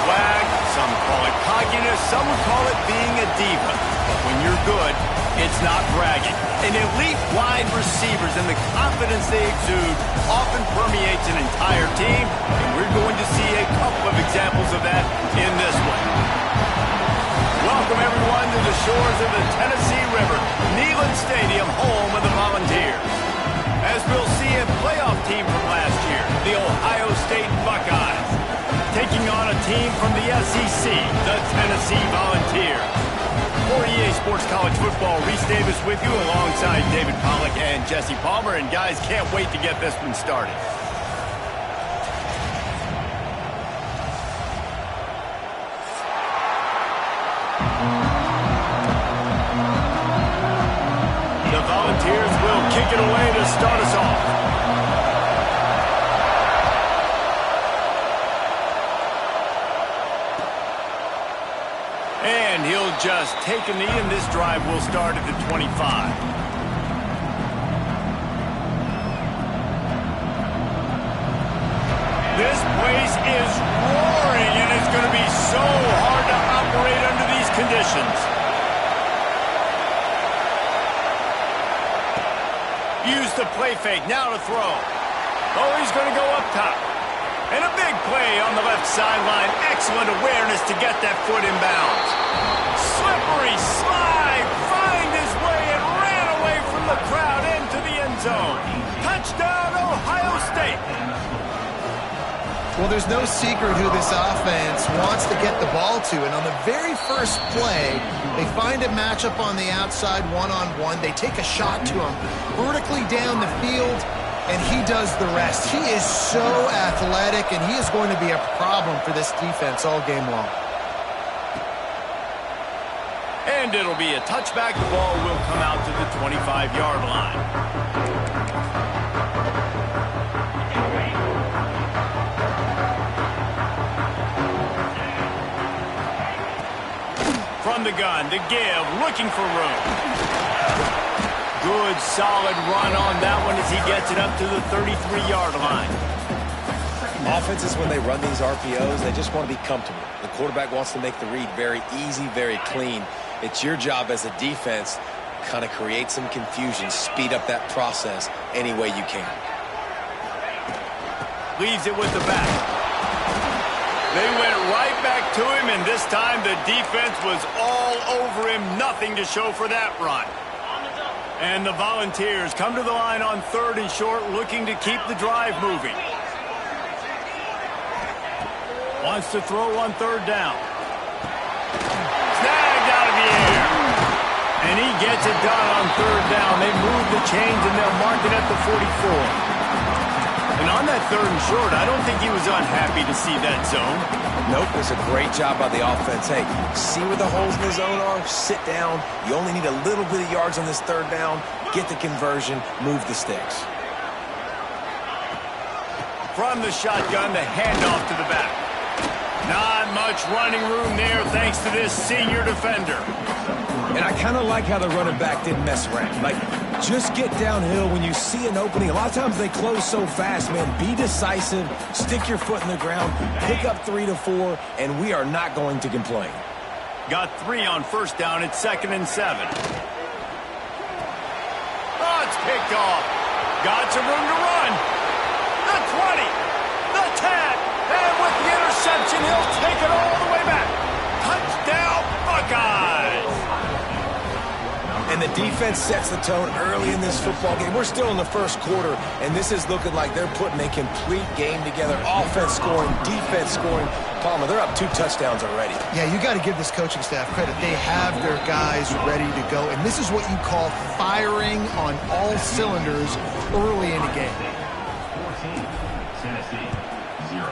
Swag, some call it cockiness, some would call it being a diva. But when you're good, it's not bragging. And elite wide receivers and the confidence they exude often permeates an entire team, and we're going to see a couple of examples of that in this one. Welcome, everyone, to the shores of the Tennessee River, Neyland Stadium, home of the Volunteers. As we'll see a playoff team from last year, the Ohio State Buckeyes, taking on a team from the SEC, the Tennessee Volunteers. For EA Sports College Football, Reese Davis with you alongside David Pollack and Jesse Palmer. And guys, can't wait to get this one started. The Volunteers will kick it away to start us off. And he'll just take a knee, and this drive will start at the 25. This place is roaring, and it's going to be so hard to operate under these conditions. Use the play fake, now to throw. Oh, he's going to go up top. And a big play on the left sideline. Excellent awareness to get that foot in bounds. Slippery slide. Find his way and ran away from the crowd into the end zone. Touchdown, Ohio State. Well, there's no secret who this offense wants to get the ball to. And on the very first play, they find a matchup on the outside one-on-one. They take a shot to him vertically down the field, and he does the rest. He is so athletic, and he is going to be a problem for this defense all game long. And it'll be a touchback. The ball will come out to the 25-yard line. From the gun, to give, looking for room. Good, solid run on that one as he gets it up to the 33-yard line. Offenses, when they run these RPOs, they just want to be comfortable. The quarterback wants to make the read very easy, very clean. It's your job as a defense, kind of create some confusion, speed up that process any way you can. Leaves it with the back. They went right back to him, and this time the defense was all over him. Nothing to show for that run. And the Volunteers come to the line on 3rd and short, looking to keep the drive moving. Wants to throw on 3rd down. Snagged out of the air. And he gets it done on 3rd down. They move the chains, and they'll mark it at the 44. And on that 3rd and short, I don't think he was unhappy to see that zone. Nope, it's a great job by the offense. Hey, see where the holes in the zone are? Sit down. You only need a little bit of yards on this 3rd down. Get the conversion. Move the sticks. From the shotgun, the handoff to the back. Not much running room there thanks to this senior defender. And I kind of like how the running back didn't mess around. Like, just get downhill when you see an opening. A lot of times they close so fast, man. Be decisive, stick your foot in the ground, pick up 3 to 4, and we are not going to complain. Got 3 on 1st down. It's 2nd and 7. Oh, it's picked off. Got some room to run. The 20, the 10, and with the interception, he'll take it all the way back. Touchdown, Buckeyes. And the defense sets the tone early in this football game. We're still in the 1st quarter, and this is looking like they're putting a complete game together. Offense scoring, defense scoring. Palmer, they're up 2 touchdowns already. Yeah, you got to give this coaching staff credit. They have their guys ready to go, and this is what you call firing on all cylinders early in a game. 14, Tennessee, 0.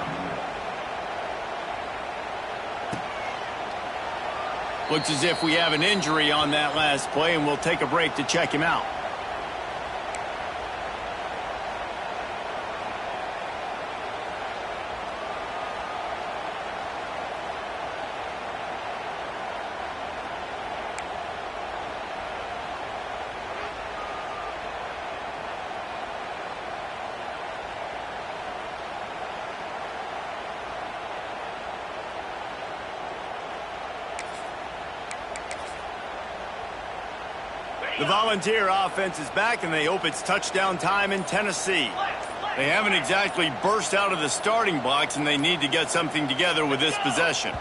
Looks as if we have an injury on that last play, and we'll take a break to check him out. The Volunteer offense is back, and they hope it's touchdown time in Tennessee. They haven't exactly burst out of the starting blocks, and they need to get something together with this possession.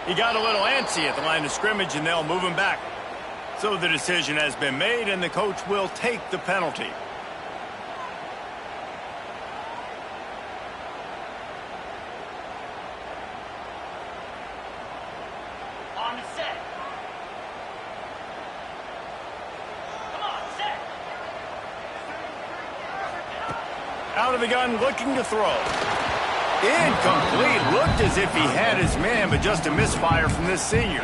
He got a little antsy at the line of scrimmage, and they'll move him back. So the decision has been made, and the coach will take the penalty. On the set. Come on, set. Out of the gun, looking to throw. Incomplete. Looked as if he had his man, but just a misfire from this senior.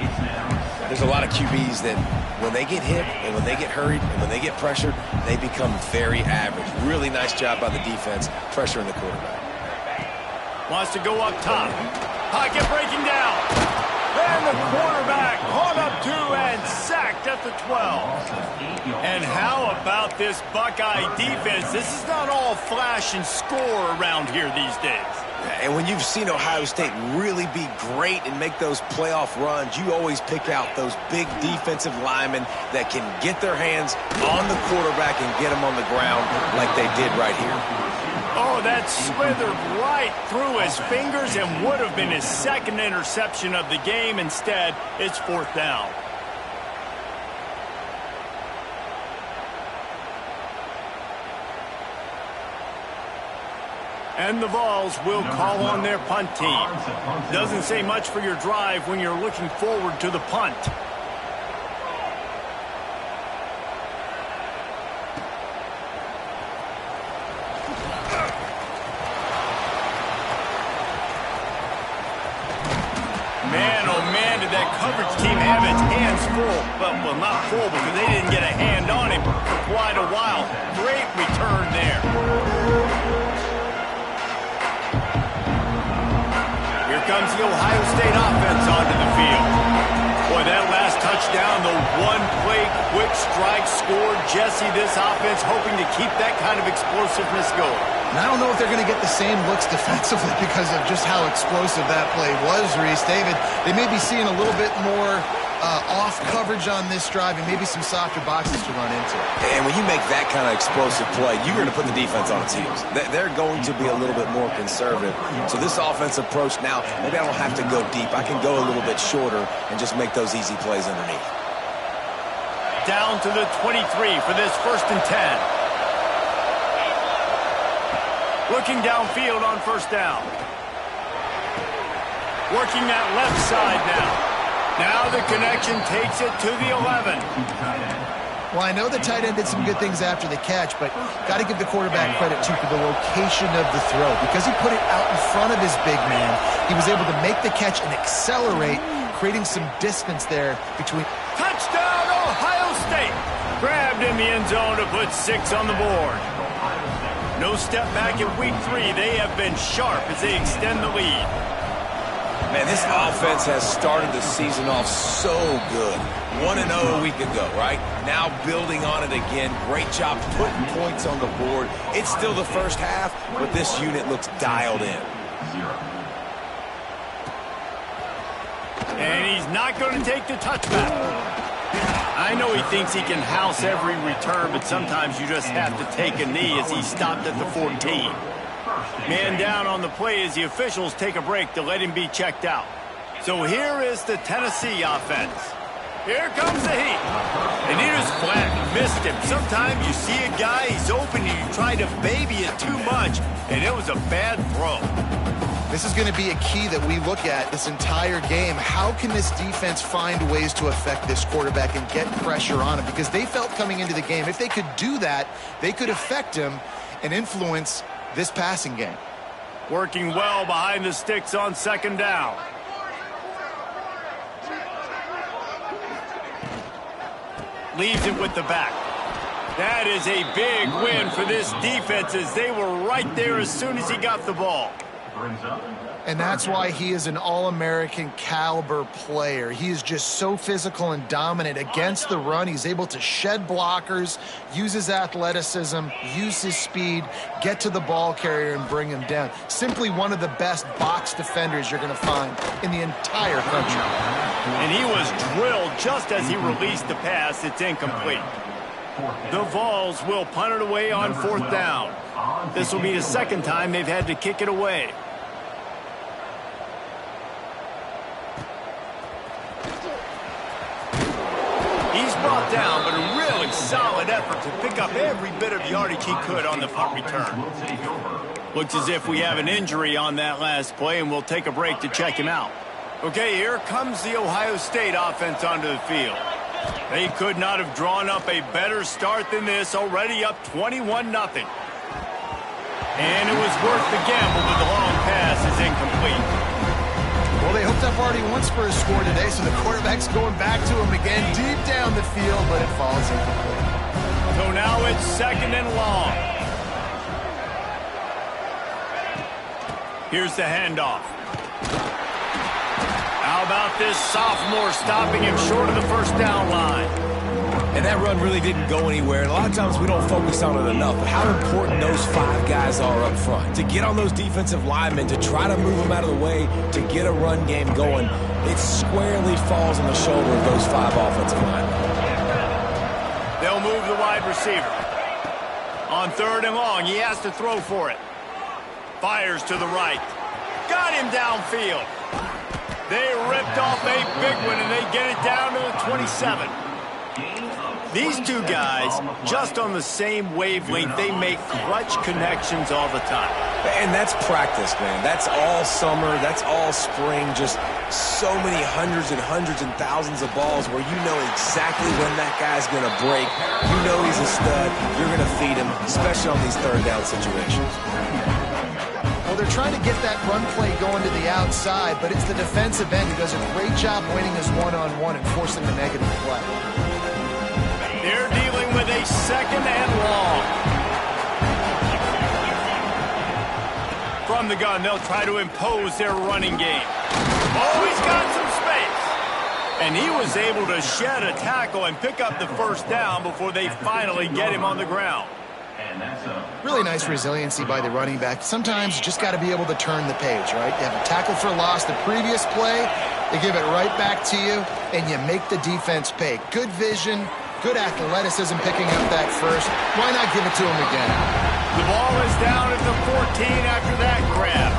There's a lot of QBs that when they get hit and when they get hurried and when they get pressured, they become very average. Really nice job by the defense, pressuring the quarterback. Wants to go up top. Pocket breaking down. And the quarterback caught up to and sacked at the 12. And how about this Buckeye defense? This is not all flash and score around here these days. And when you've seen Ohio State really be great and make those playoff runs, you always pick out those big defensive linemen that can get their hands on the quarterback and get him on the ground like they did right here. Oh, that slithered right through his fingers and would have been his second interception of the game. Instead, it's fourth down. And the Vols will call on their punt team. Doesn't say much for your drive when you're looking forward to the punt. Man, oh man, did that coverage team have its hands full. Well, not full because they didn't get a hand on him for quite a while. Great return there. Here comes the Ohio State offense onto the field. Boy, that last touchdown, the one-play quick strike scored. Jesse, this offense hoping to keep that kind of explosiveness going. And I don't know if they're going to get the same looks defensively because of just how explosive that play was, Reese. David, they may be seeing a little bit more off coverage on this drive and maybe some softer boxes to run into. And when you make that kind of explosive play, you're going to put the defense on its heels. They're going to be a little bit more conservative. So this offensive approach now, maybe I don't have to go deep. I can go a little bit shorter and just make those easy plays underneath. Down to the 23 for this 1st and 10. Looking downfield on first down. Working that left side now. Now the connection takes it to the 11. Well, I know the tight end did some good things after the catch, but got to give the quarterback credit, too, for the location of the throw. Because he put it out in front of his big man, he was able to make the catch and accelerate, creating some distance there between. Touchdown, Ohio State! Grabbed in the end zone to put 6 on the board. No step back in week 3. They have been sharp as they extend the lead. Man, this offense has started the season off so good. 1-0 a week ago, right? Now building on it again. Great job putting points on the board. It's still the first half, but this unit looks dialed in. And he's not going to take the touchback. I know he thinks he can house every return, but sometimes you just have to take a knee as he stopped at the 14. Man down on the play as the officials take a break to let him be checked out. So here is the Tennessee offense. Here comes the heat. And he just flat missed him. Sometimes you see a guy, he's open, and you try to baby it too much, and it was a bad throw. This is going to be a key that we look at this entire game. How can this defense find ways to affect this quarterback and get pressure on him? Because they felt coming into the game, if they could do that, they could affect him and influence this passing game. Working well behind the sticks on 2nd down. Leaves it with the back. That is a big win for this defense as they were right there as soon as he got the ball. And that's why he is an All-American caliber player. He is just so physical and dominant against the run. He's able to shed blockers, use his athleticism, use his speed, get to the ball carrier and bring him down. Simply one of the best box defenders you're going to find in the entire country. And he was drilled just as he released the pass. It's incomplete. The Vols will punt it away on 4th down. This will be the second time they've had to kick it away. He's brought down, but a really solid effort to pick up every bit of yardage he could on the punt return. Looks as if we have an injury on that last play, and we'll take a break to check him out. Okay, here comes the Ohio State offense onto the field. They could not have drawn up a better start than this, already up 21-0. And it was worth the gamble, but the long pass is incomplete. Well, they hooked up already once for a score today, so the quarterback's going back to him again deep down the field, but it falls incomplete. So now it's 2nd and long. Here's the handoff. How about this sophomore stopping him short of the 1st down line? And that run really didn't go anywhere. And a lot of times we don't focus on it enough, but how important those 5 guys are up front. To get on those defensive linemen, to try to move them out of the way, to get a run game going, it squarely falls on the shoulder of those 5 offensive linemen. They'll move the wide receiver. On 3rd and long, he has to throw for it. Fires to the right. Got him downfield. They ripped off a big one, and they get it down to the 27. These two guys, just on the same wavelength, they make clutch connections all the time. And that's practice, man. That's all summer. That's all spring. Just so many hundreds and thousands of balls where you know exactly when that guy's going to break. You know he's a stud. You're going to feed him, especially on these 3rd down situations. Well, they're trying to get that run play going to the outside, but it's the defensive end who does a great job winning his one-on-one and forcing the negative play. They're dealing with a 2nd and long. From the gun, they'll try to impose their running game. Oh, he's got some space. And he was able to shed a tackle and pick up the 1st down before they finally get him on the ground. Really nice resiliency by the running back. Sometimes you just got to be able to turn the page, right? You have a tackle for loss the previous play, they give it right back to you, and you make the defense pay. Good vision, good athleticism picking up that first. Why not give it to him again? The ball is down at the 14 after that grab.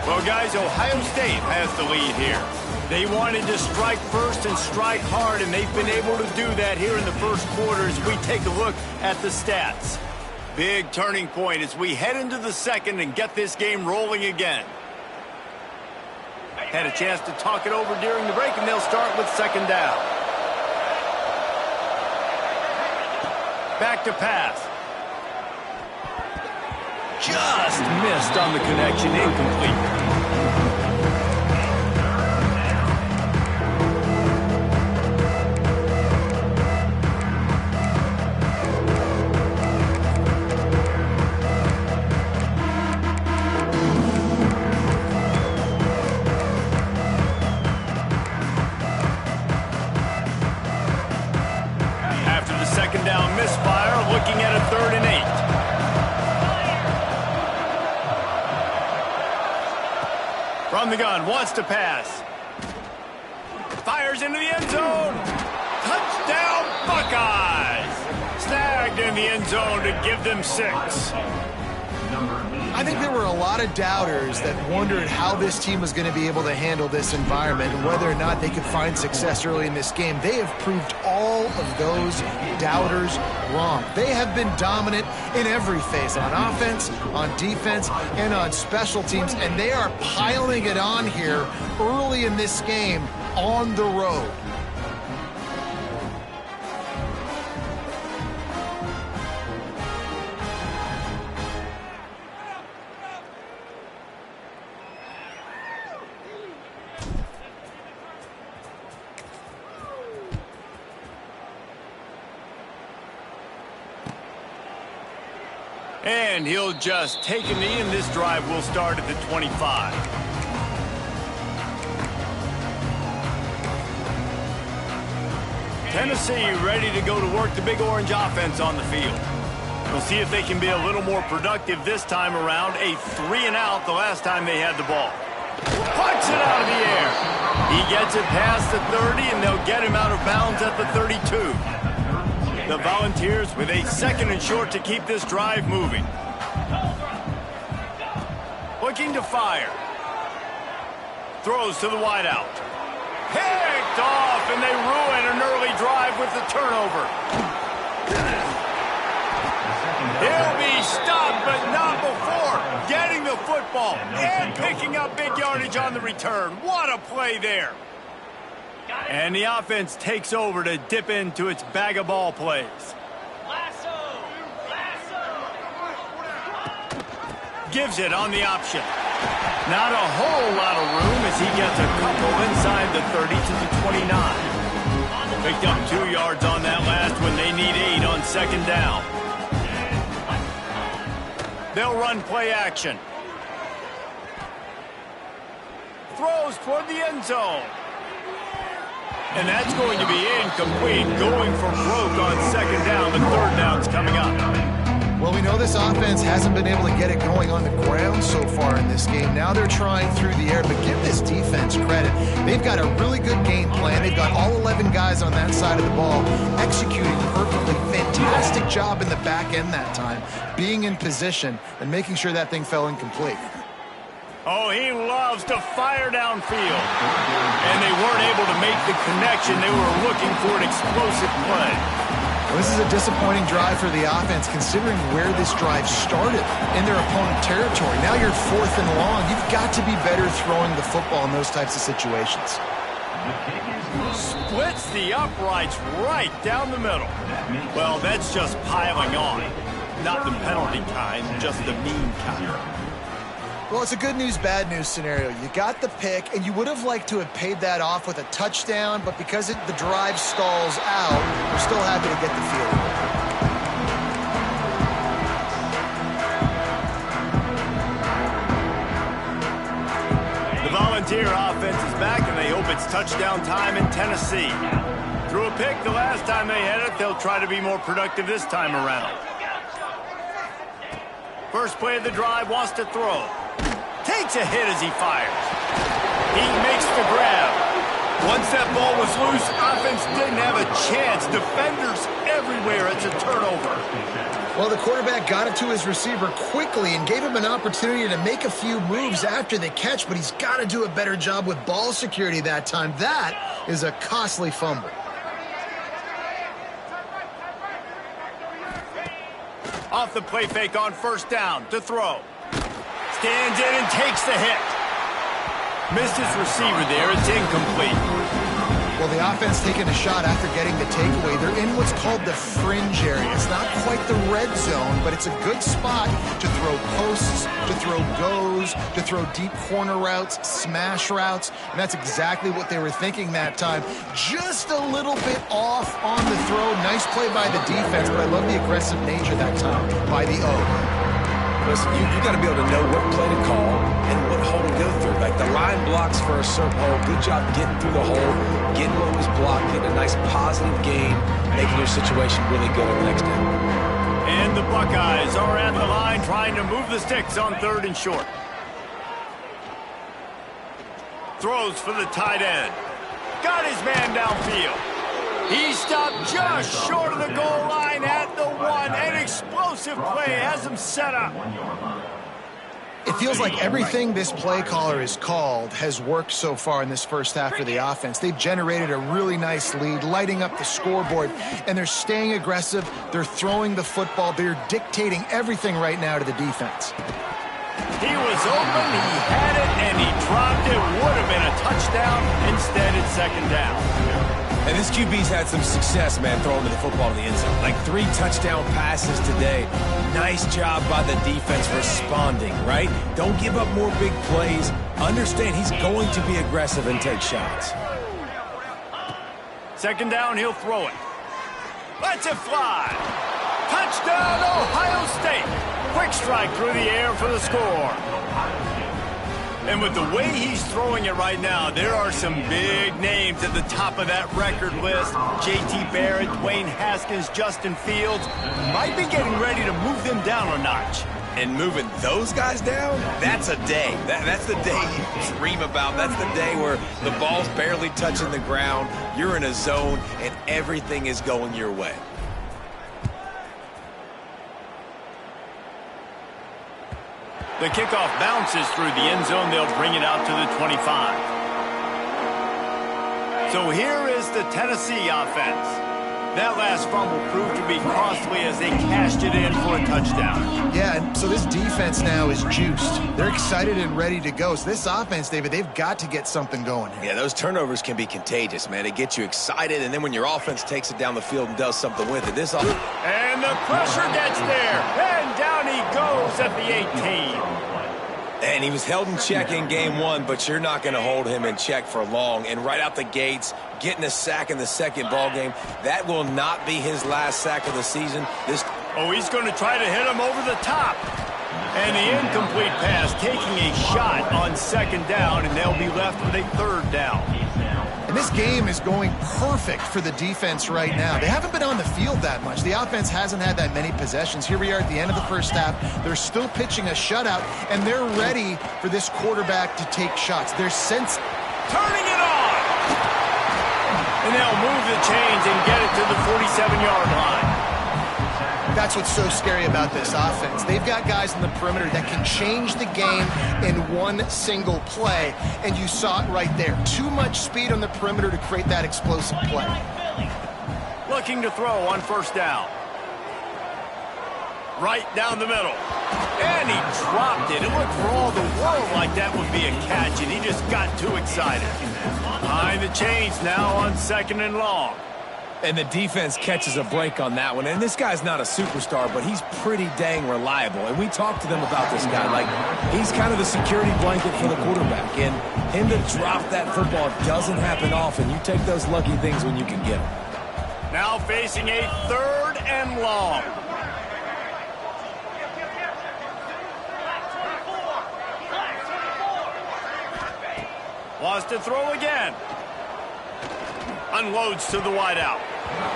Well, guys, Ohio State has the lead here. They wanted to strike first and strike hard, and they've been able to do that here in the first quarter as we take a look at the stats. Big turning point as we head into the 2nd and get this game rolling again. Had a chance to talk it over during the break, and they'll start with 2nd down. Back to pass. Just missed on the connection, incomplete. After the 2nd down misfire, looking at a 3rd and 8. From the gun, wants to pass. Fires into the end zone. Touchdown, Buckeyes! Snagged in the end zone to give them 6. I think there were a lot of doubters that wondered how this team was going to be able to handle this environment and whether or not they could find success early in this game. They have proved all of those doubters wrong. They have been dominant in every phase, on offense, on defense, and on special teams, and they are piling it on here early in this game on the road. And he'll just take a knee, and this drive will start at the 25. Tennessee ready to go to work the Big Orange offense on the field. We'll see if they can be a little more productive this time around. A 3-and-out the last time they had the ball. Punts it out of the air. He gets it past the 30, and they'll get him out of bounds at the 32. The Volunteers with a 2nd and short to keep this drive moving. Looking to fire. Throws to the wideout. Picked off, and they ruin an early drive with the turnover. He'll be stopped, but not before getting the football and picking up big yardage on the return. What a play there. And the offense takes over to dip into its bag of ball plays. Gives it on the option. Not a whole lot of room as he gets a couple inside the 30 to the 29. Picked up 2 yards on that last one. They need 8 on 2nd down. They'll run play action. Throws toward the end zone. And that's going to be incomplete. Going for broke on 2nd down. The 3rd down's coming up. Well, we know this offense hasn't been able to get it going on the ground so far in this game. Now they're trying through the air, but give this defense credit. They've got a really good game plan. They've got all 11 guys on that side of the ball executing perfectly. Fantastic job in the back end that time, being in position and making sure that thing fell incomplete. Oh, he loves to fire downfield. And they weren't able to make the connection. They were looking for an explosive play. Well, this is a disappointing drive for the offense, considering where this drive started in their opponent territory. Now you're 4th and long. You've got to be better throwing the football in those types of situations. Splits the uprights right down the middle. Well, that's just piling on. Not the penalty kind, just the mean kind. Well, it's a good news, bad news scenario. You got the pick, and you would have liked to have paid that off with a touchdown, but because the drive stalls out, we're still happy to get the field goal. The Volunteer offense is back, and they hope it's touchdown time in Tennessee. Threw a pick the last time they had it. They'll try to be more productive this time around. First play of the drive, wants to throw. Takes a hit as he fires. He makes the grab. Once that ball was loose, offense didn't have a chance. Defenders everywhere. It's a turnover. Well, the quarterback got it to his receiver quickly and gave him an opportunity to make a few moves after the catch, but he's got to do a better job with ball security that time. That is a costly fumble. Off the play fake on 1st down to throw. Stands in and takes the hit. Missed his receiver there. It's incomplete. Well, the offense taking a shot after getting the takeaway. They're in what's called the fringe area. It's not quite the red zone, but it's a good spot to throw posts, to throw goes, to throw deep corner routes, smash routes, and that's exactly what they were thinking that time. Just a little bit off on the throw. Nice play by the defense, but I love the aggressive nature that time by the O. Listen, you got to be able to know what play to call and what hole to go through. Like the line blocks for a certain hole. Good job getting through the hole, getting what was blocked, getting a nice positive gain, making your situation really good on the next down. And the Buckeyes are at the line trying to move the sticks on 3rd and short. Throws for the tight end. Got his man downfield. He stopped just short of the goal line at the 1. An explosive play has him set up. It feels like everything this play caller has called has worked so far in this first half for the offense. They've generated a really nice lead, lighting up the scoreboard, and they're staying aggressive. They're throwing the football. They're dictating everything right now to the defense. He was open, he had it, and he dropped it. Would have been a touchdown. Instead, it's 2nd down. And this QB's had some success, man, throwing the football to the end zone. Like 3 touchdown passes today. Nice job by the defense responding, right? Don't give up more big plays. Understand he's going to be aggressive and take shots. 2nd down, he'll throw it. Lets it fly. Touchdown, Ohio State. Quick strike through the air for the score. And with the way he's throwing it right now, there are some big names at the top of that record list. J.T. Barrett, Dwayne Haskins, Justin Fields might be getting ready to move them down a notch. And moving those guys down, that's a day. That's the day you dream about. That's the day where the ball's barely touching the ground, you're in a zone, and everything is going your way. The kickoff bounces through the end zone. They'll bring it out to the 25. So here is the Tennessee offense. That last fumble proved to be costly as they cashed it in for a touchdown. Yeah, and so this defense now is juiced. They're excited and ready to go. So this offense, David, they've got to get something going here. Yeah, those turnovers can be contagious, man. They get you excited, and then when your offense takes it down the field and does something with it, this offense... And the pressure gets there, and down he goes at the 18. And he was held in check in game one, but you're not going to hold him in check for long. And right out the gates, getting a sack in the second ball game, that will not be his last sack of the season. He's going to try to hit him over the top. And the incomplete pass taking a shot on second down, and they'll be left with a third down. And this game is going perfect for the defense right now. They haven't been on the field that much. The offense hasn't had that many possessions. Here we are at the end of the first half. They're still pitching a shutout, and they're ready for this quarterback to take shots. They're turning it on! And they'll move the chains and get it to the 47-yard line. That's what's so scary about this offense. They've got guys in the perimeter that can change the game in one single play, and you saw it right there. Too much speed on the perimeter to create that explosive play. Looking to throw on first down. Right down the middle. And he dropped it. It looked for all the world like that would be a catch, and he just got too excited. Behind the chains now on second and long. And the defense catches a break on that one. And this guy's not a superstar, but he's pretty dang reliable. And we talked to them about this guy. Like, he's kind of the security blanket for the quarterback. And him to drop that football doesn't happen often. You take those lucky things when you can get them. Now facing a third and long. Wants to throw again. Unloads to the wideout.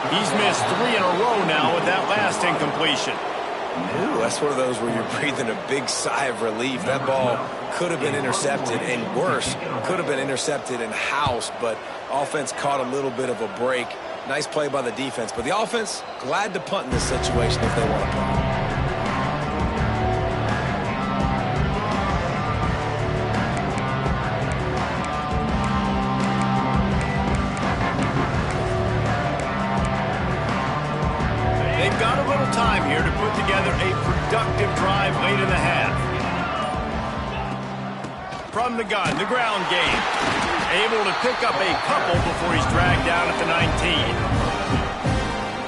He's missed 3 in a row now with that last incompletion. Ooh, that's one of those where you're breathing a big sigh of relief. That ball could have been intercepted, and worse, could have been intercepted and housed, but offense caught a little bit of a break. Nice play by the defense, but the offense, glad to punt in this situation if they want to punt. Time here to put together a productive drive late in the half. From the gun, the ground game. Able to pick up a couple before he's dragged down at the 19.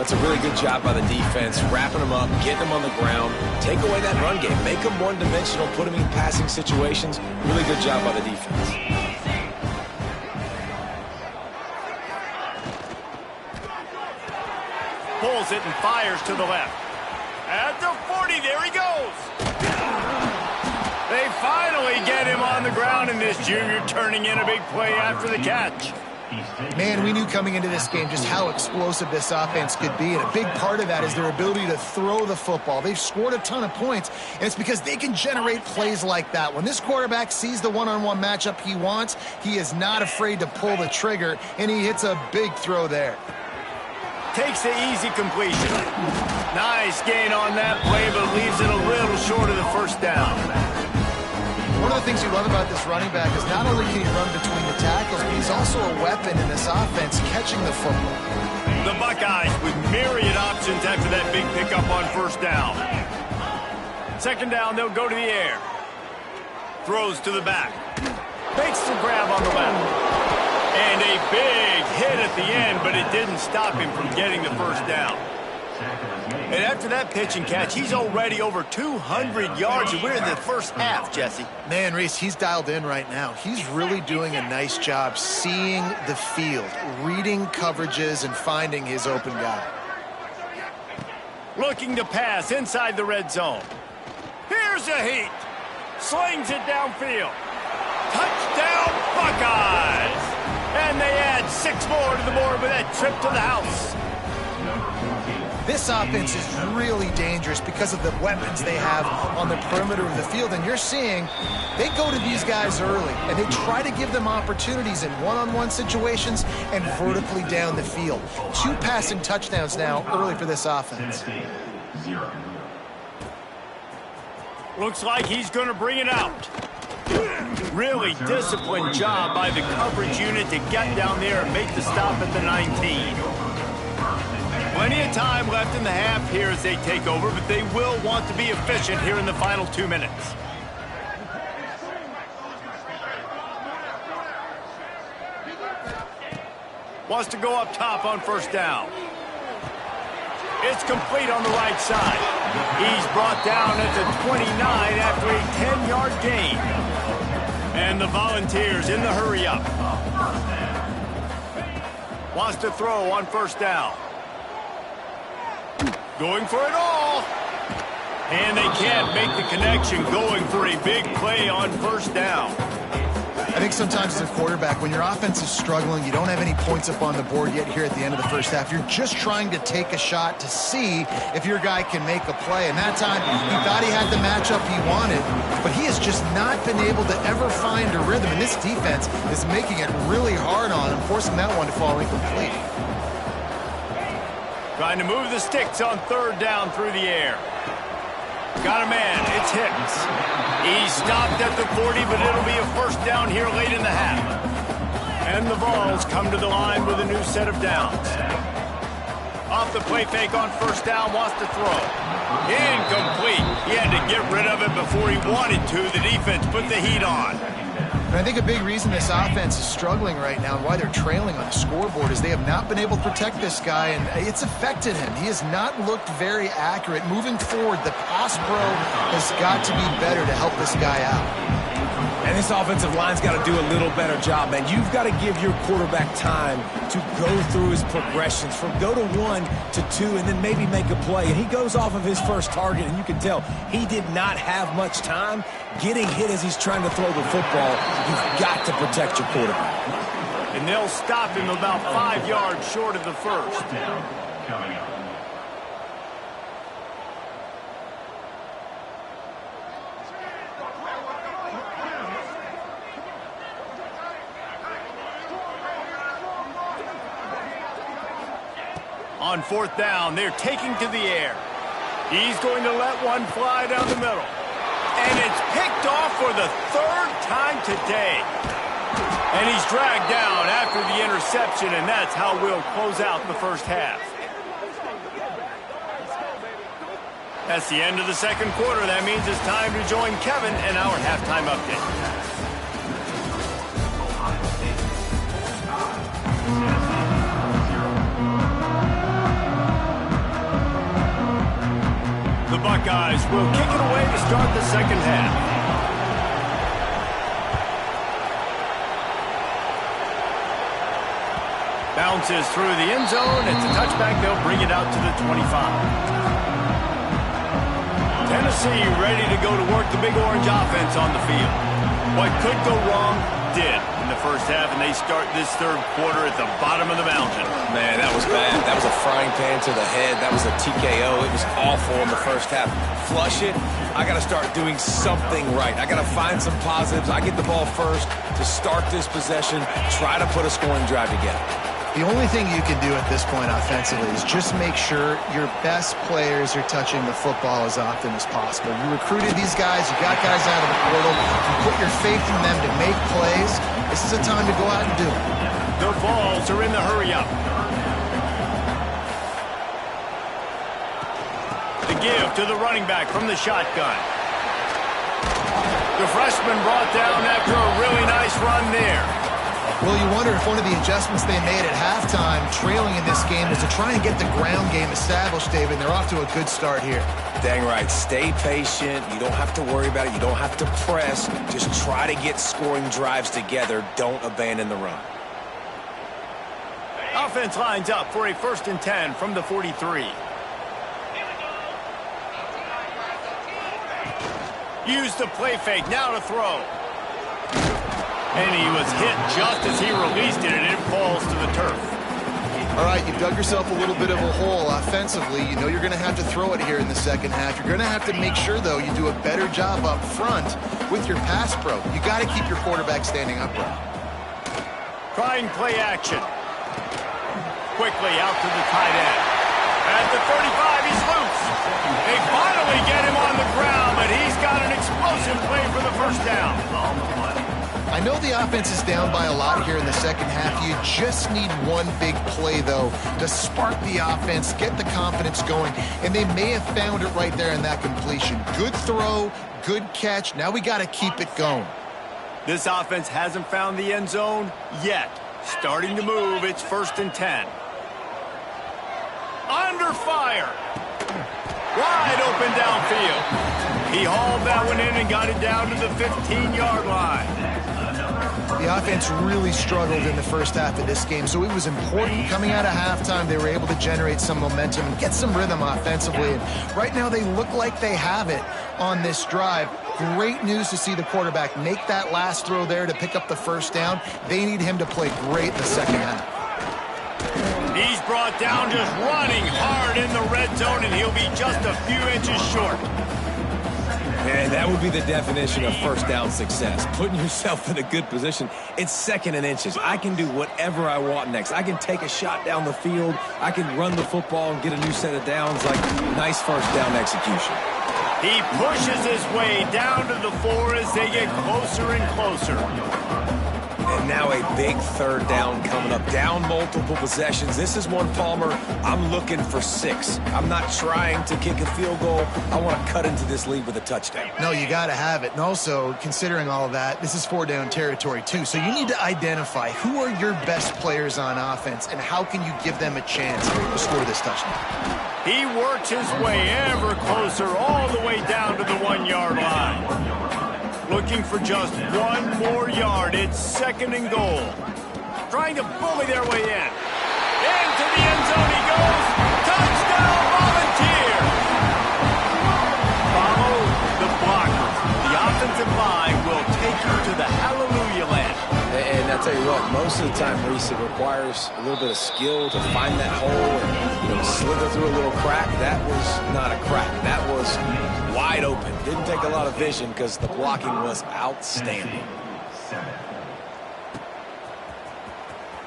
That's a really good job by the defense, wrapping them up, getting them on the ground, take away that run game, make them one-dimensional, put them in passing situations. Really good job by the defense. Pulls it and fires to the left. At the 40, there he goes. They finally get him on the ground, and this junior turning in a big play after the catch. Man, we knew coming into this game just how explosive this offense could be, and a big part of that is their ability to throw the football. They've scored a ton of points, and it's because they can generate plays like that. When this quarterback sees the one-on-one matchup he wants, he is not afraid to pull the trigger, and he hits a big throw there. Takes the easy completion. Nice gain on that play, but leaves it a little short of the first down. One of the things you love about this running back is not only can he run between the tackles, but he's also a weapon in this offense catching the football. The Buckeyes with myriad options after that big pickup on first down. Second down, they'll go to the air. Throws to the back. Makes the grab on the left. And a big hit at the end, but it didn't stop him from getting the first down. And after that pitch and catch, he's already over 200 yards, and we're in the first half, Jesse. Man, Reese, he's dialed in right now. He's really doing a nice job seeing the field, reading coverages, and finding his open guy. Looking to pass inside the red zone. Here's a heat. Slings it downfield. down, Buckeyes! And they add 6 more to the board with that trip to the house. This offense is really dangerous because of the weapons they have on the perimeter of the field. And you're seeing they go to these guys early, and they try to give them opportunities in one-on-one situations and vertically down the field. 2 passing touchdowns now early for this offense. Looks like he's going to bring it out. Really disciplined job by the coverage unit to get down there and make the stop at the 19. Plenty of time left in the half here as they take over, but they will want to be efficient here in the final 2 minutes. Wants to go up top on first down. It's complete on the right side. He's brought down at the 29 after a 10-yard gain. And the Volunteers in the hurry-up. Wants to throw on first down. Going for it all. And they can't make the connection, going for a big play on first down. I think sometimes as a quarterback, when your offense is struggling, you don't have any points up on the board yet here at the end of the first half. You're just trying to take a shot to see if your guy can make a play. And that time, he thought he had the matchup he wanted, but he has just not been able to ever find a rhythm. And this defense is making it really hard on him, forcing that one to fall incomplete. Trying to move the sticks on third down through the air. Got a man, it's Hicks. He's stopped at the 40, but it'll be a first down here late in the half. And the Vols come to the line with a new set of downs. Off the play fake on first down, wants to throw. Incomplete. He had to get rid of it before he wanted to. The defense put the heat on. And I think a big reason this offense is struggling right now and why they're trailing on the scoreboard is they have not been able to protect this guy, and it's affected him. He has not looked very accurate. Moving forward, the pass pro has got to be better to help this guy out. And this offensive line's got to do a little better job, man. You've got to give your quarterback time to go through his progressions from go to 1 to 2 and then maybe make a play. And he goes off of his first target, and you can tell he did not have much time getting hit as he's trying to throw the football. You've got to protect your quarterback. And they'll stop him about 5 yards short of the first. Coming up. On fourth down, they're taking to the air. He's going to let one fly down the middle. And it's picked off for the 3rd time today. And he's dragged down after the interception, and that's how we'll close out the first half. That's the end of the second quarter. That means it's time to join Kevin in our halftime update. The Buckeyes will kick it away to start the second half. Bounces through the end zone. It's a touchback. They'll bring it out to the 25. Tennessee ready to go to work the Big Orange offense on the field. What could go wrong did in the first half, and they start this third quarter at the bottom of the mountain. Man, that was bad. That was a frying pan to the head. That was a TKO. It was awful in the first half. Flush it. I got to start doing something right. I got to find some positives. I get the ball first to start this possession, try to put a scoring drive together. The only thing you can do at this point offensively is just make sure your best players are touching the football as often as possible. You recruited these guys, you got guys out of the portal, you put your faith in them to make plays. This is a time to go out and do it. The Vols are in the hurry-up. The give to the running back from the shotgun. The freshman brought down after a really nice run there. Well, you wonder if one of the adjustments they made at halftime, trailing in this game, was to try and get the ground game established, David, and they're off to a good start here. Dang right. Stay patient. You don't have to worry about it. You don't have to press. Just try to get scoring drives together. Don't abandon the run. Offense lines up for a 1st and 10 from the 43. Use the play fake now to throw. And he was hit just as he released it, and it falls to the turf. All right, you've dug yourself a little bit of a hole offensively. You know you're going to have to throw it here in the second half. You're going to have to make sure, though, you do a better job up front with your pass pro. You got to keep your quarterback standing upright. Trying play action. Quickly out to the tight end. At the 35, he's loose. They finally get him on the ground, but he's got an explosive play for the first down. I know the offense is down by a lot here in the second half. You just need one big play, though, to spark the offense, get the confidence going, and they may have found it right there in that completion. Good throw, good catch. Now we got to keep it going. This offense hasn't found the end zone yet. Starting to move, it's 1st and 10. Under fire. Wide open downfield. He hauled that one in and got it down to the 15-yard line. The offense really struggled in the first half of this game, so it was important coming out of halftime they were able to generate some momentum and get some rhythm offensively. And right now they look like they have it on this drive. Great news to see the quarterback make that last throw there to pick up the first down. They need him to play great in the second half. He's brought down just running hard in the red zone, and he'll be just a few inches short. And that would be the definition of first down success. Putting yourself in a good position. It's 2nd and inches. I can do whatever I want next. I can take a shot down the field. I can run the football and get a new set of downs. Like, nice first down execution. He pushes his way down to the 4 as they get closer and closer. And now a big 3rd down coming up. Down multiple possessions. This is one, Palmer, I'm looking for 6. I'm not trying to kick a field goal. I want to cut into this lead with a touchdown. No, you got to have it. And also, considering all of that, this is 4-down territory, too. So you need to identify who are your best players on offense and how can you give them a chance to score this touchdown. He works his way ever closer all the way down to the 1-yard line. Looking for just one more yard. It's 2nd and goal. Trying to bully their way in. Into the end zone he goes. Touchdown, Volunteer! Follow the blockers. The offensive line will take you to the hallelujah land. And I'll tell you what, most of the time, Reese, it requires a little bit of skill to find that hole and slither through a little crack. That was not a crack. That was wide open. Didn't take a lot of vision because the blocking was outstanding.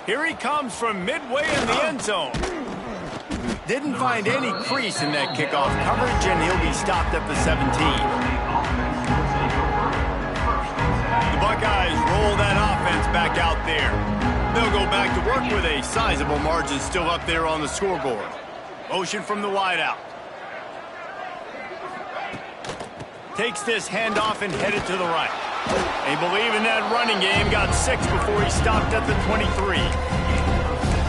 Here he comes from midway in the end zone. Didn't find any crease in that kickoff coverage, and he'll be stopped at the 17. The Buckeyes roll that offense back out there. They'll go back to work with a sizable margin still up there on the scoreboard. Motion from the wideout. Takes this handoff and headed to the right. They believe in that running game. Got 6 before he stopped at the 23.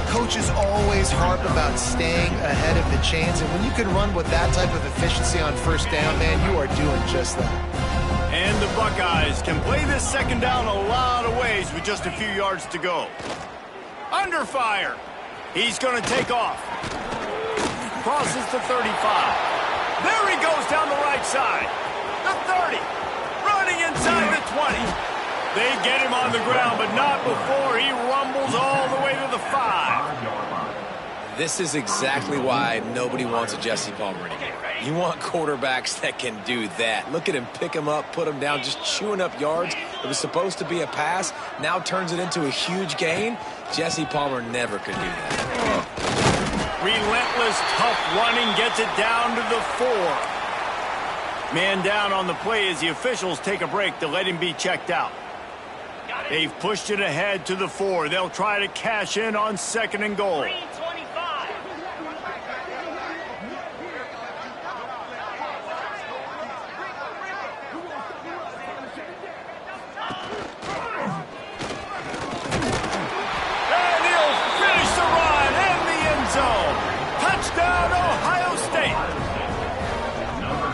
Coaches always harp about staying ahead of the chains, and when you can run with that type of efficiency on first down, man, you are doing just that. And the Buckeyes can play this second down a lot of ways with just a few yards to go. Under fire. He's going to take off. Crosses the 35. There he goes down the right side. The 30. Running inside the 20. They get him on the ground, but not before he rumbles all the way to the 5. This is exactly why nobody wants a Jesse Palmer anymore. You want quarterbacks that can do that. Look at him, pick him up, put him down, just chewing up yards. It was supposed to be a pass, now turns it into a huge gain. Jesse Palmer never could do that. Relentless, tough running gets it down to the 4. Man down on the play as the officials take a break to let him be checked out. They've pushed it ahead to the 4. They'll try to cash in on 2nd and goal.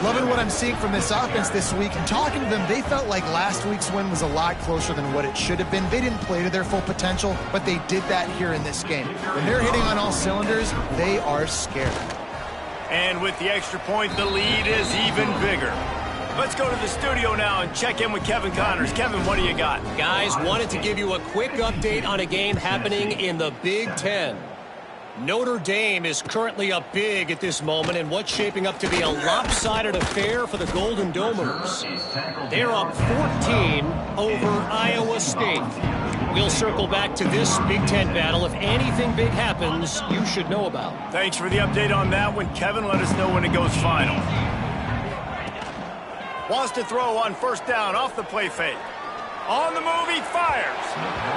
Loving what I'm seeing from this offense this week, and talking to them, they felt like last week's win was a lot closer than what it should have been. They didn't play to their full potential, but they did that here in this game. When they're hitting on all cylinders, they are scared. And with the extra point, the lead is even bigger. Let's go to the studio now and check in with Kevin Connors. Kevin, what do you got? Guys, wanted to give you a quick update on a game happening in the Big Ten. Notre Dame is currently up big at this moment in what's shaping up to be a lopsided affair for the Golden Domers. They're up 14 over Iowa State. We'll circle back to this Big Ten battle. If anything big happens, you should know about. Thanks for the update on that one, Kevin. Let us know when it goes final. Wants to throw on first down off the play fake. On the move, he fires.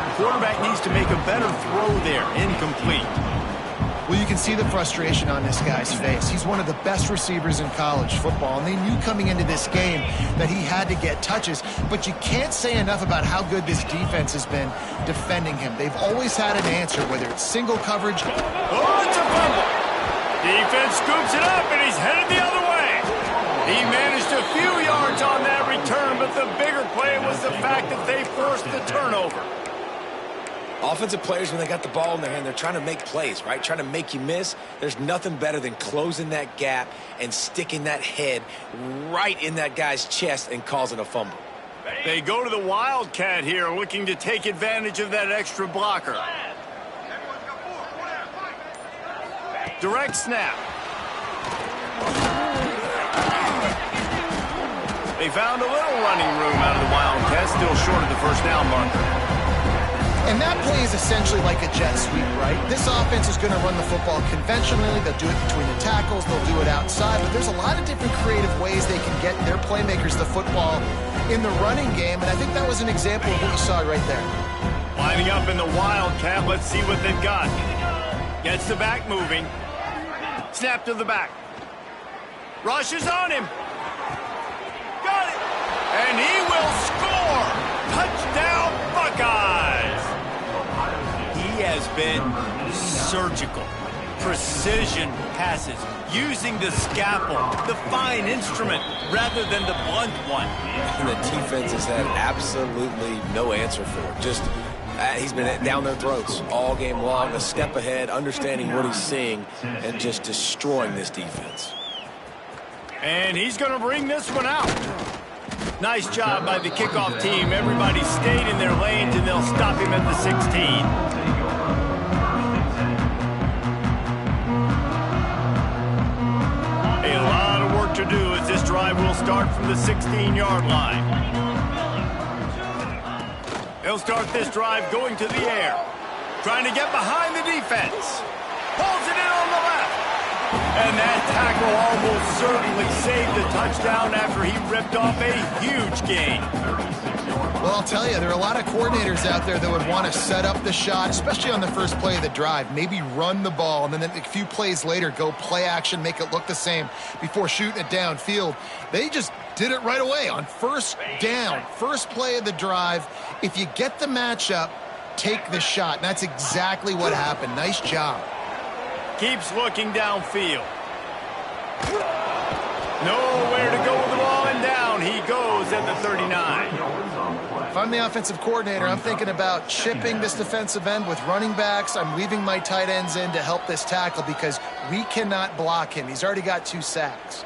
The quarterback needs to make a better throw there. Incomplete. Well, you can see the frustration on this guy's face. He's one of the best receivers in college football, and they knew coming into this game that he had to get touches, but you can't say enough about how good this defense has been defending him. They've always had an answer, whether it's single coverage. Oh, it's a fumble. Defense scoops it up, and he's headed the other way. He managed a few yards on that return, but the bigger play was the fact that they forced the turnover. Offensive players, when they got the ball in their hand, they're trying to make plays, right? Trying to make you miss. There's nothing better than closing that gap and sticking that head right in that guy's chest and causing a fumble. They go to the Wildcat here, looking to take advantage of that extra blocker. Direct snap. They found a little running room out of the Wildcats, still short of the first down marker. And that play is essentially like a jet sweep, right? This offense is going to run the football conventionally. They'll do it between the tackles. They'll do it outside. But there's a lot of different creative ways they can get their playmakers the football in the running game. And I think that was an example of what you saw right there. Lining up in the Wildcat. Let's see what they've got. Gets the back moving. Snap to the back. Rushes on him. Got it. And he will score. Touchdown, Buckeyes. He has been surgical. Precision passes. Using the scalpel, the fine instrument, rather than the blunt one. And the defense has had absolutely no answer for it. Just, he's been down their throats all game long, a step ahead, understanding what he's seeing, and just destroying this defense. And he's going to bring this one out. Nice job by the kickoff team. Everybody stayed in their lanes, and they'll stop him at the 16. A lot of work to do as this drive will start from the 16-yard line. He'll start this drive going to the air. Trying to get behind the defense. Pulls it in on the left. And that tackle almost certainly saved the touchdown after he ripped off a huge gain. Well, I'll tell you, there are a lot of coordinators out there that would want to set up the shot, especially on the first play of the drive, maybe run the ball, and then a few plays later go play action, make it look the same before shooting it downfield. They just did it right away on first down, first play of the drive. If you get the matchup, take the shot. And that's exactly what happened. Nice job. Keeps looking downfield. Nowhere to go with the ball, and down he goes at the 39. If I'm the offensive coordinator, I'm thinking about chipping this defensive end with running backs. I'm leaving my tight ends in to help this tackle because we cannot block him. He's already got 2 sacks.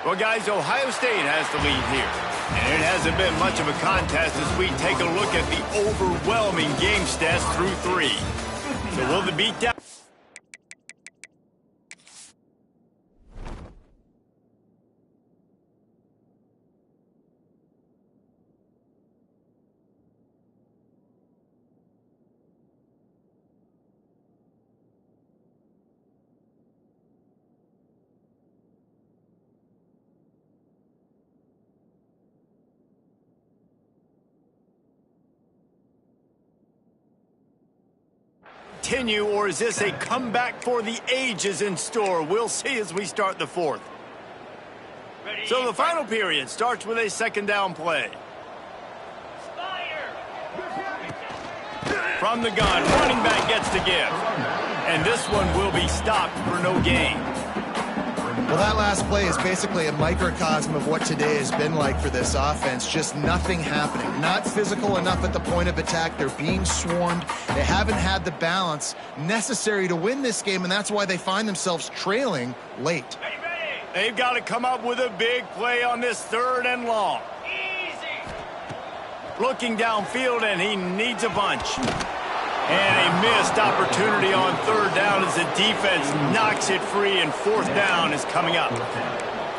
Well, guys, Ohio State has the lead here. And it hasn't been much of a contest as we take a look at the overwhelming game stats through 3. So will the beatdown... continue, or is this a comeback for the ages in store? We'll see as we start the fourth. So the final period starts with a second down play. From the gun, running back gets to give. And this one will be stopped for no gain. Well, that last play is basically a microcosm of what today has been like for this offense. Just nothing happening. Not physical enough at the point of attack. They're being swarmed. They haven't had the balance necessary to win this game, and that's why they find themselves trailing late. They've got to come up with a big play on this 3rd and long. Looking downfield, and he needs a bunch. And a missed opportunity on 3rd down as the defense knocks it free, and 4th down is coming up.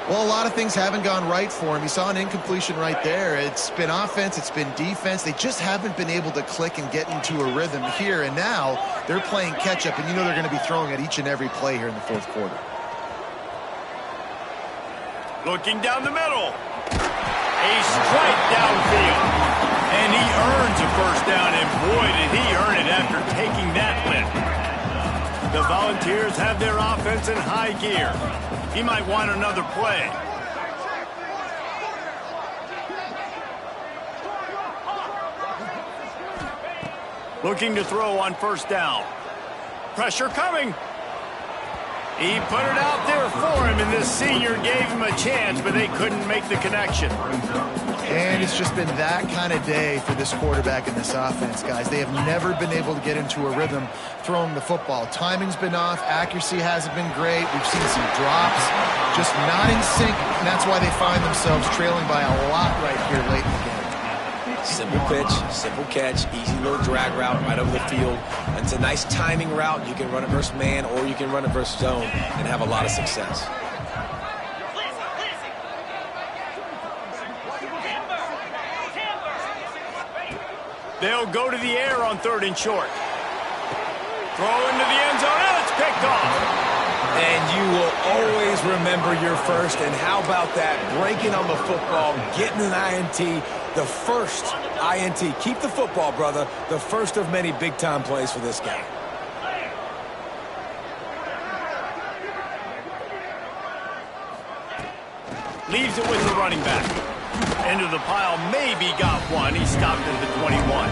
Well, a lot of things haven't gone right for him. He saw an incompletion right there. It's been offense, it's been defense. They just haven't been able to click and get into a rhythm here. And now they're playing catch-up, and you know they're going to be throwing at each and every play here in the 4th quarter. Looking down the middle. A strike downfield. And he earns a 1st down, and boy, did he earn it after taking that lift. The Volunteers have their offense in high gear. He might want another play. Looking to throw on 1st down. Pressure coming. He put it out there for him, and this senior gave him a chance, but they couldn't make the connection. And it's just been that kind of day for this quarterback and this offense, guys. They have never been able to get into a rhythm throwing the football. Timing's been off. Accuracy hasn't been great. We've seen some drops, just not in sync, and that's why they find themselves trailing by a lot right here late in the game. Simple pitch, simple catch, easy little drag route right over the field. And it's a nice timing route. You can run it versus man, or you can run it versus zone and have a lot of success. They'll go to the air on 3rd and short. Throw into the end zone, and it's picked off. And you will always remember your first. And how about that? Breaking on the football, getting an INT, the first INT. Keep the football, brother. The first of many big-time plays for this guy. Leaves it with the running back. Into the pile, maybe got one. He stopped at the 21.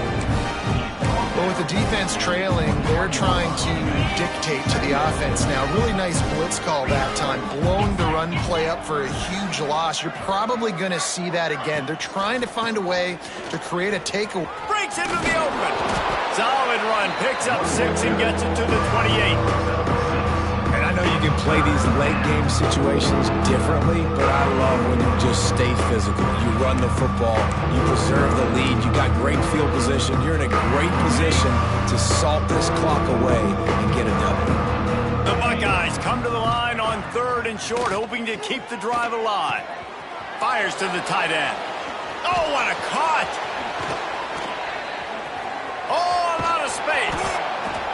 But with the defense trailing, they're trying to dictate to the offense now. Really nice blitz call that time, blowing the run play up for a huge loss. You're probably going to see that again. They're trying to find a way to create a takeaway. Breaks into the open. Solid run, picks up 6 and gets it to the 28. And I know you can play these late game situations differently, but I love when you just stay physical. You run the football, you preserve the lead, you got great field position, you're in a great position to salt this clock away and get a W. The Buckeyes come to the line on 3rd and short, hoping to keep the drive alive. Fires to the tight end. Oh, what a cut! Oh, a lot of space.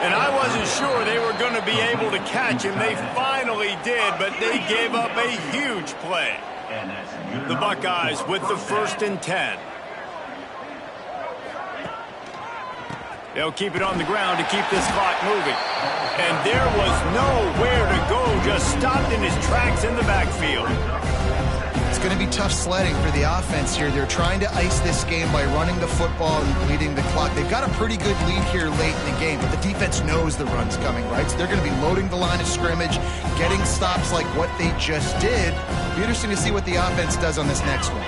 And I wasn't sure they were going to be able to catch him. They finally did, but they gave up a huge play. The Buckeyes with the 1st and 10. They'll keep it on the ground to keep this clock moving. And there was nowhere to go, just stopped in his tracks in the backfield. It's going to be tough sledding for the offense here. They're trying to ice this game by running the football and bleeding the clock. They've got a pretty good lead here late in the game, but the defense knows the run's coming, right? So they're going to be loading the line of scrimmage, getting stops like what they just did. It'll be interesting to see what the offense does on this next one.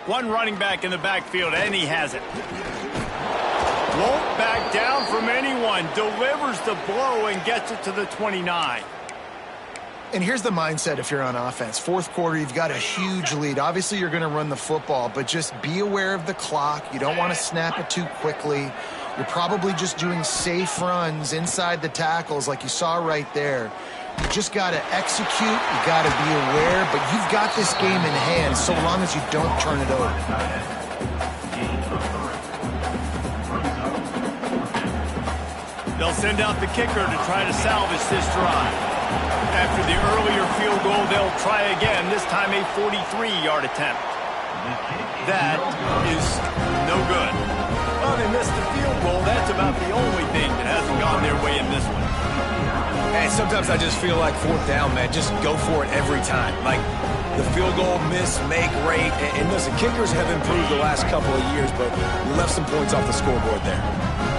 One running back in the backfield, and he has it. Won't back down from anyone. Delivers the blow and gets it to the 29. And here's the mindset if you're on offense. 4th quarter, you've got a huge lead. Obviously, you're going to run the football, but just be aware of the clock. You don't want to snap it too quickly. You're probably just doing safe runs inside the tackles like you saw right there. You just got to execute. You got to be aware, but you've got this game in hand so long as you don't turn it over. They'll send out the kicker to try to salvage this drive. After the earlier field goal, they'll try again, this time a 43-yard attempt. That is no good. Well, they missed the field goal. That's about the only thing that hasn't gone their way in this one. And sometimes I just feel like fourth down, man. Just go for it every time. Like the field goal miss, make rate. And listen, kickers have improved the last couple of years, but we left some points off the scoreboard there.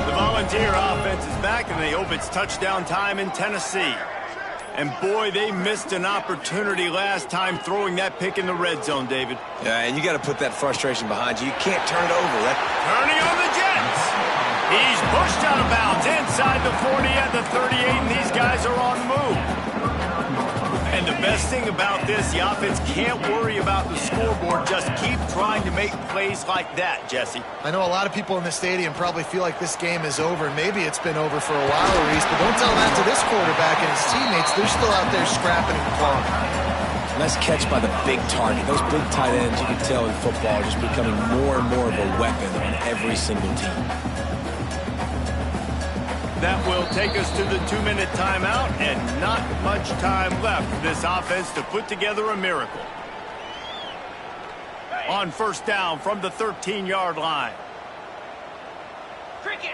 The Volunteer offense is back, and they hope it's touchdown time in Tennessee. And boy, they missed an opportunity last time throwing that pick in the red zone, David. Yeah, and you got to put that frustration behind you. You can't turn it over. Turning on the Jets. He's pushed out of bounds inside the 40 at the 38, and these guys are on the move. And the best thing about this, the offense can't worry about the scoreboard. Just keep trying to make plays like that, Jesse. I know a lot of people in the stadium probably feel like this game is over. Maybe it's been over for a while, Reese, but don't tell that to this quarterback and his teammates. They're still out there scrapping and clawing. Nice catch by the big target. Those big tight ends, you can tell in football, are just becoming more and more of a weapon on every single team. That will take us to the 2-minute timeout, and not much time left for this offense to put together a miracle. On first down from the 13-yard line. Cricket.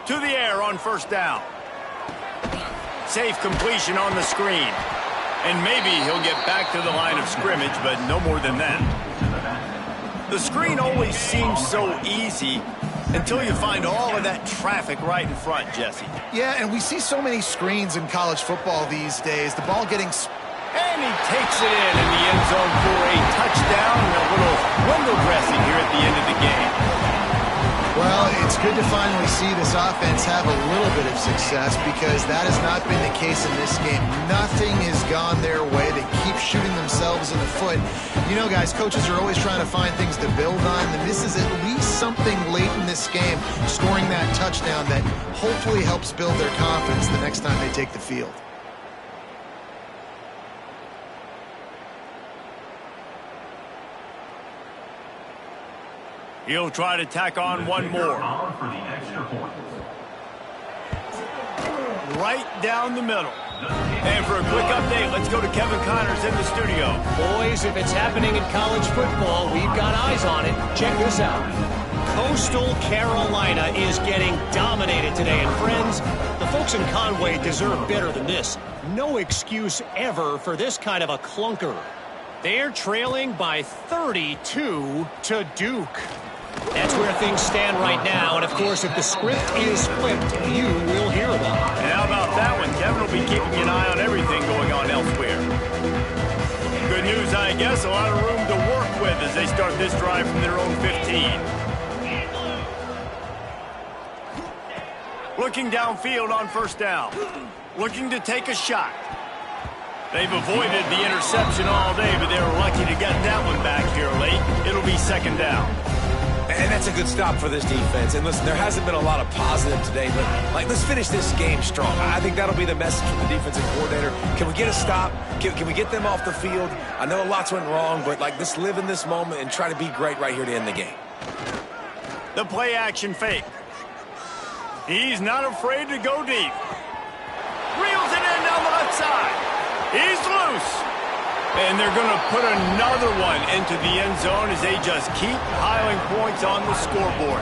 To the air on first down. Safe completion on the screen. And maybe he'll get back to the line of scrimmage, but no more than that. The screen always seems so easy until you find all of that traffic right in front, Jesse. Yeah, and we see so many screens in college football these days. The ball getting... And he takes it in the end zone for a touchdown and a little window dressing here at the end of the game. Well, it's good to finally see this offense have a little bit of success because that has not been the case in this game. Nothing has gone their way. They keep shooting themselves in the foot. You know, guys, coaches are always trying to find things to build on, and this is at least something late in this game, scoring that touchdown that hopefully helps build their confidence the next time they take the field. He'll try to tack on one more. Right down the middle. And for a quick update, let's go to Kevin Connors in the studio. Boys, if it's happening in college football, we've got eyes on it. Check this out. Coastal Carolina is getting dominated today. And friends, the folks in Conway deserve better than this. No excuse ever for this kind of a clunker. They're trailing by 32 to Duke. That's where things stand right now, and of course, if the script is flipped, you will hear about it. And how about that one? Kevin will be keeping an eye on everything going on elsewhere. Good news, I guess, a lot of room to work with as they start this drive from their own 15. Looking downfield on first down. Looking to take a shot. They've avoided the interception all day, but they were lucky to get that one back here late. It'll be second down. And that's a good stop for this defense. And listen, there hasn't been a lot of positive today, but let's finish this game strong. I think that'll be the message from the defensive coordinator. Can we get a stop? Can we get them off the field? I know lots went wrong, but let's live in this moment and try to be great right here to end the game. The play action fake. He's not afraid to go deep. Reels it in down the left side. He's loose. And they're going to put another one into the end zone as they just keep piling points on the scoreboard.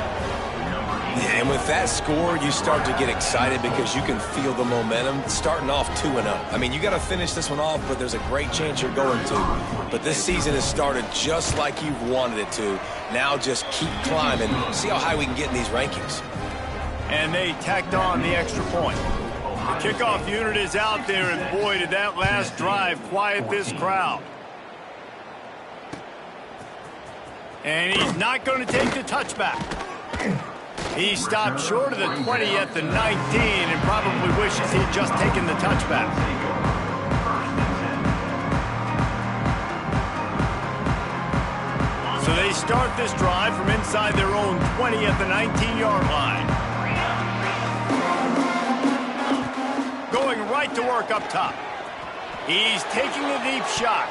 Yeah, and with that score, you start to get excited because you can feel the momentum starting off 2-0. I mean, you got to finish this one off, but there's a great chance you're going to. But this season has started just like you've wanted it to. Now just keep climbing. See how high we can get in these rankings. And they tacked on the extra point. The kickoff unit is out there, and boy, did that last drive quiet this crowd. And he's not going to take the touchback. He stopped short of the 20 at the 19 and probably wishes he'd just taken the touchback. So they start this drive from inside their own 20 at the 19-yard line. Going right to work up top. He's taking a deep shot.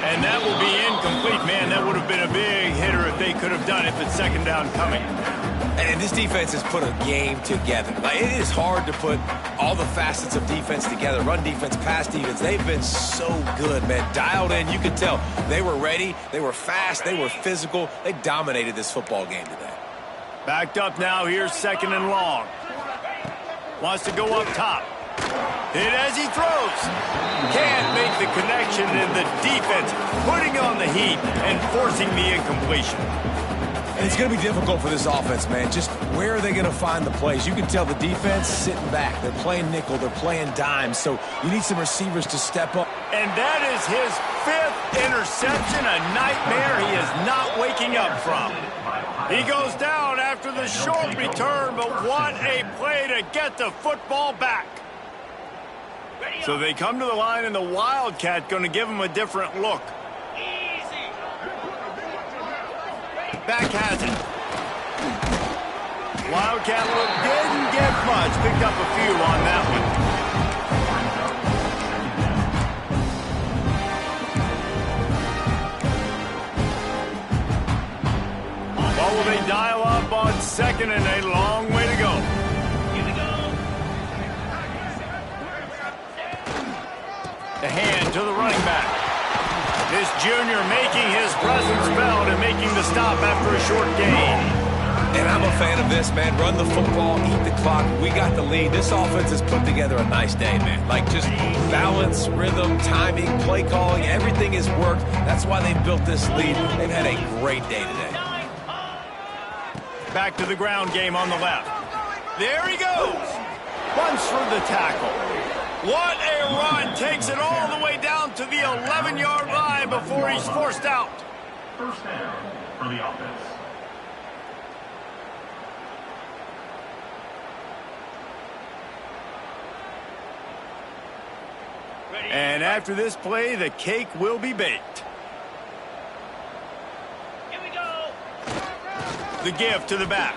And that will be incomplete. Man, that would have been a big hitter if they could have done it, but second down coming. And this defense has put a game together. Like, it is hard to put all the facets of defense together. Run defense, pass defense. They've been so good, man. Dialed in. You could tell they were ready. They were fast. They were physical. They dominated this football game today. Backed up now. Here's second and long. Wants to go up top. Hit as he throws. Can't make the connection, and the defense putting on the heat and forcing the incompletion. And it's going to be difficult for this offense, man. Just where are they going to find the plays? You can tell the defense sitting back. They're playing nickel. They're playing dime. So you need some receivers to step up. And that is his 5th interception, a nightmare he is not waking up from. He goes down after the short return, but what a play to get the football back. So they come to the line, and the Wildcat going to give him a different look. Back has it. Wildcat look didn't get much. Picked up a few on that one. What will they dial up on second and a long way to go? The hand to the running back. This junior making his presence felt and making the stop after a short gain. And I'm a fan of this, man. Run the football, eat the clock. We got the lead. This offense has put together a nice day, man. Like, just balance, rhythm, timing, play calling, everything has worked. That's why they've built this lead. They've had a great day today. Back to the ground game on the left. There he goes. Runs for the tackle. What a run. Takes it all the way down to the 11-yard line before he's forced out. First down for the offense. And after this play, the cake will be baked. Here we go. The give to the back.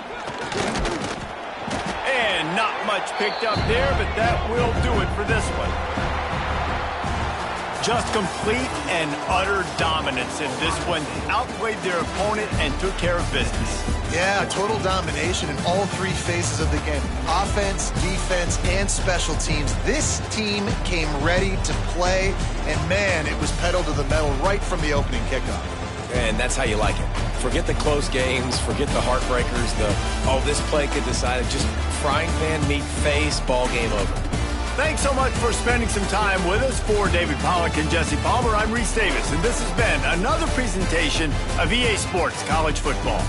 And not much picked up there, but that will do it for this one. Just complete and utter dominance in this one. Outplayed their opponent and took care of business. Yeah, total domination in all 3 phases of the game. Offense, defense, and special teams. This team came ready to play, and man, it was pedal to the metal right from the opening kickoff. And that's how you like it. Forget the close games, forget the heartbreakers, this play could decide it. Just frying pan, meat face, ball game over. Thanks so much for spending some time with us. For David Pollack and Jesse Palmer, I'm Reese Davis, and this has been another presentation of EA Sports College Football.